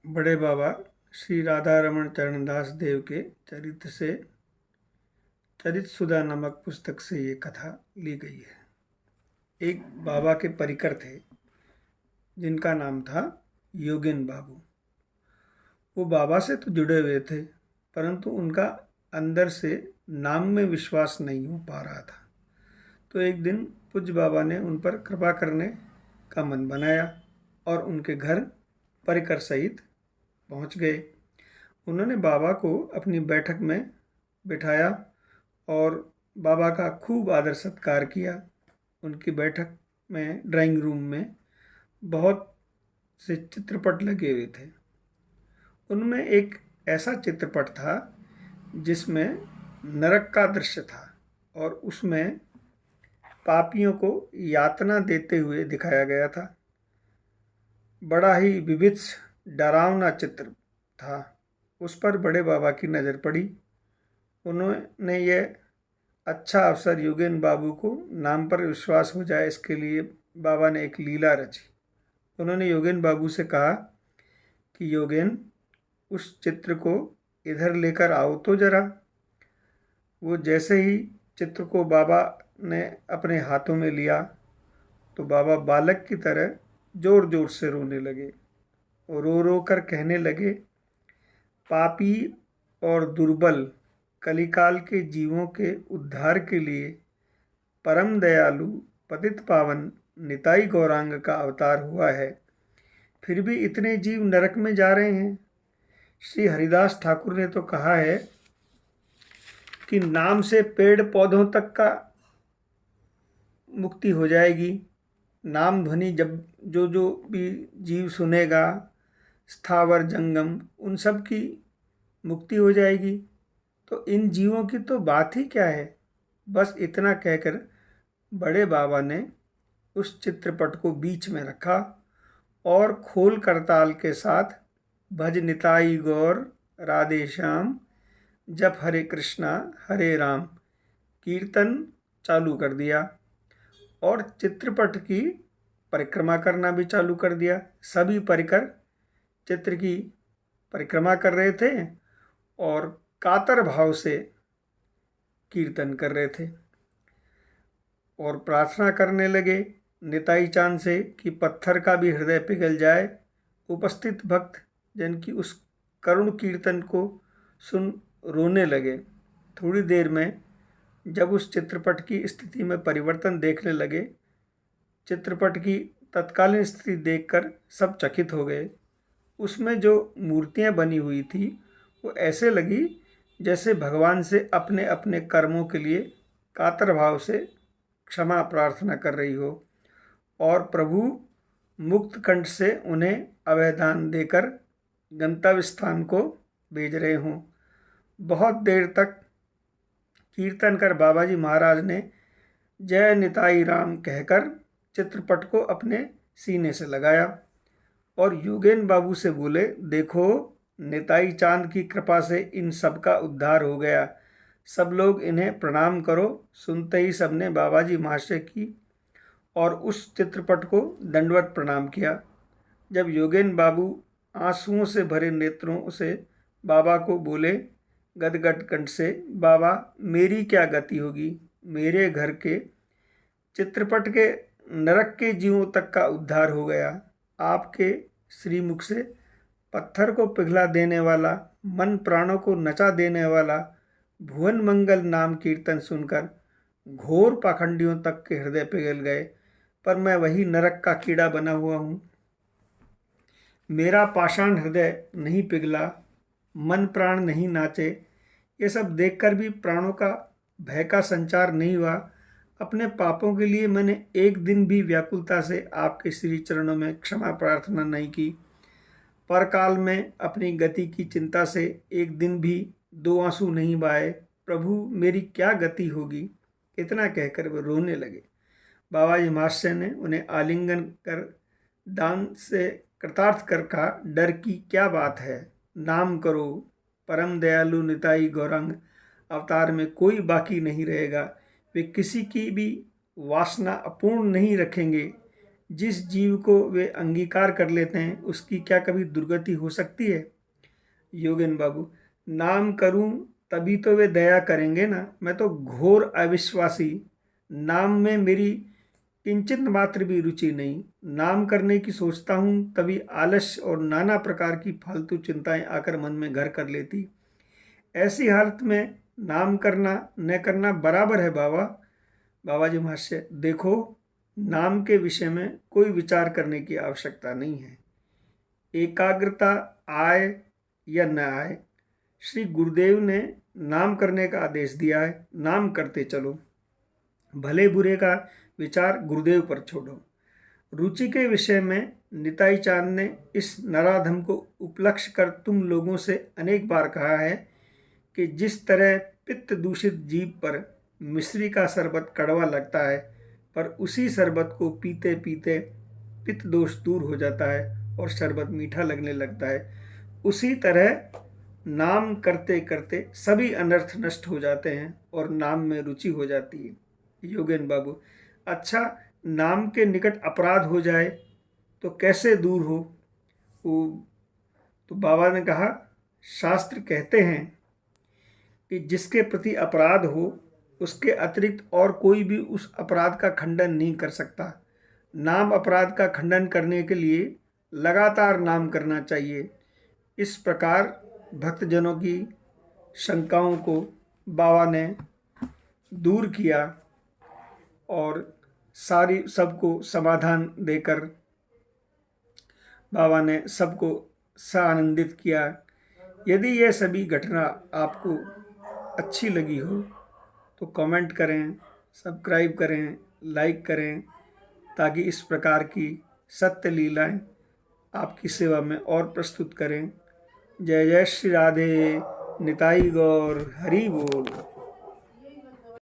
बड़े बाबा श्री राधा रमण चरणदास देव के चरित्र से चरित सुधा नामक पुस्तक से ये कथा ली गई है। एक बाबा के परिकर थे जिनका नाम था योगेन बाबू। वो बाबा से तो जुड़े हुए थे, परंतु उनका अंदर से नाम में विश्वास नहीं हो पा रहा था। तो एक दिन पूज्य बाबा ने उन पर कृपा करने का मन बनाया और उनके घर परिकर सहित पहुंच गए। उन्होंने बाबा को अपनी बैठक में बिठाया और बाबा का खूब आदर सत्कार किया। उनकी बैठक में ड्राइंग रूम में बहुत से चित्रपट लगे हुए थे। उनमें एक ऐसा चित्रपट था जिसमें नरक का दृश्य था और उसमें पापियों को यातना देते हुए दिखाया गया था। बड़ा ही विभत्स डरावना चित्र था। उस पर बड़े बाबा की नज़र पड़ी। उन्होंने यह अच्छा अवसर योगेन बाबू को नाम पर विश्वास हो जाए, इसके लिए बाबा ने एक लीला रची। उन्होंने योगेन बाबू से कहा कि योगेन, उस चित्र को इधर लेकर आओ तो जरा। वो जैसे ही चित्र को बाबा ने अपने हाथों में लिया तो बाबा बालक की तरह जोर जोर से रोने लगे और रो रो कर कहने लगे, पापी और दुर्बल कलिकाल के जीवों के उद्धार के लिए परम दयालु पतित पावन निताई गौरांग का अवतार हुआ है, फिर भी इतने जीव नरक में जा रहे हैं। श्री हरिदास ठाकुर ने तो कहा है कि नाम से पेड़ पौधों तक का मुक्ति हो जाएगी। नाम ध्वनि जब जो जो भी जीव सुनेगा, स्थावर जंगम, उन सब की मुक्ति हो जाएगी। तो इन जीवों की तो बात ही क्या है। बस इतना कहकर बड़े बाबा ने उस चित्रपट को बीच में रखा और खोल करताल के साथ भज निताई गौर राधे श्याम जप हरे कृष्णा हरे राम कीर्तन चालू कर दिया और चित्रपट की परिक्रमा करना भी चालू कर दिया। सभी परिकर चित्र की परिक्रमा कर रहे थे और कातर भाव से कीर्तन कर रहे थे और प्रार्थना करने लगे निताई चांद से कि पत्थर का भी हृदय पिघल जाए। उपस्थित भक्त जन की उस करुण कीर्तन को सुन रोने लगे। थोड़ी देर में जब उस चित्रपट की स्थिति में परिवर्तन देखने लगे, चित्रपट की तत्कालीन स्थिति देखकर सब चकित हो गए। उसमें जो मूर्तियां बनी हुई थी वो ऐसे लगी जैसे भगवान से अपने अपने कर्मों के लिए कातर भाव से क्षमा प्रार्थना कर रही हो और प्रभु मुक्त कंठ से उन्हें अभयदान देकर गंतव्य स्थान को भेज रहे हों। बहुत देर तक कीर्तन कर बाबा जी महाराज ने जय निताई राम कहकर चित्रपट को अपने सीने से लगाया और योगेन बाबू से बोले, देखो निताई चांद की कृपा से इन सब का उद्धार हो गया, सब लोग इन्हें प्रणाम करो। सुनते ही सबने बाबा जी महाशय की और उस चित्रपट को दंडवत प्रणाम किया। जब योगेन बाबू आंसुओं से भरे नेत्रों से बाबा को बोले गदगद कंठ से, बाबा मेरी क्या गति होगी, मेरे घर के चित्रपट के नरक के जीवों तक का उद्धार हो गया। आपके श्रीमुख से पत्थर को पिघला देने वाला, मन प्राणों को नचा देने वाला भुवन मंगल नाम कीर्तन सुनकर घोर पाखंडियों तक के हृदय पिघल गए, पर मैं वही नरक का कीड़ा बना हुआ हूँ। मेरा पाषाण हृदय नहीं पिघला, मन प्राण नहीं नाचे। ये सब देखकर भी प्राणों का भय का संचार नहीं हुआ। अपने पापों के लिए मैंने एक दिन भी व्याकुलता से आपके श्री चरणों में क्षमा प्रार्थना नहीं की। परकाल में अपनी गति की चिंता से एक दिन भी दो आंसू नहीं बहाए। प्रभु मेरी क्या गति होगी। इतना कहकर वे रोने लगे। बाबा जी महाशय ने उन्हें आलिंगन कर दान से कृतार्थ कर कहा, डर की क्या बात है, नाम करो। परम दयालु निताई गौरांग अवतार में कोई बाकी नहीं रहेगा। वे किसी की भी वासना अपूर्ण नहीं रखेंगे। जिस जीव को वे अंगीकार कर लेते हैं उसकी क्या कभी दुर्गति हो सकती है? योगेन बाबू, नाम करूं तभी तो वे दया करेंगे ना। मैं तो घोर अविश्वासी, नाम में मेरी किंचित मात्र भी रुचि नहीं। नाम करने की सोचता हूं तभी आलस्य और नाना प्रकार की फालतू चिंताएं आकर मन में घर कर लेती। ऐसी हालत में नाम करना न करना बराबर है बाबा। बाबा जी महाशय, देखो, नाम के विषय में कोई विचार करने की आवश्यकता नहीं है। एकाग्रता आए या न आए, श्री गुरुदेव ने नाम करने का आदेश दिया है। नाम करते चलो, भले बुरे का विचार गुरुदेव पर छोड़ो। रुचि के विषय में निताई चांद ने इस नराधम को उपलक्ष्य कर तुम लोगों से अनेक बार कहा है कि जिस तरह पित्त दूषित जीभ पर मिश्री का शरबत कड़वा लगता है, पर उसी शरबत को पीते पीते पित्त दोष दूर हो जाता है और शरबत मीठा लगने लगता है, उसी तरह नाम करते करते सभी अनर्थ नष्ट हो जाते हैं और नाम में रुचि हो जाती है। योगेन बाबू, अच्छा, नाम के निकट अपराध हो जाए तो कैसे दूर हो? तो बाबा ने कहा, शास्त्र कहते हैं कि जिसके प्रति अपराध हो उसके अतिरिक्त और कोई भी उस अपराध का खंडन नहीं कर सकता। नाम अपराध का खंडन करने के लिए लगातार नाम करना चाहिए। इस प्रकार भक्तजनों की शंकाओं को बाबा ने दूर किया और सबको समाधान देकर बाबा ने सबको सानंदित किया। यदि यह सभी घटना आपको अच्छी लगी हो तो कमेंट करें, सब्सक्राइब करें, लाइक करें, ताकि इस प्रकार की सत्य लीलाएं आपकी सेवा में और प्रस्तुत करें। जय जय श्री राधे, निताई गौर, हरि बोल।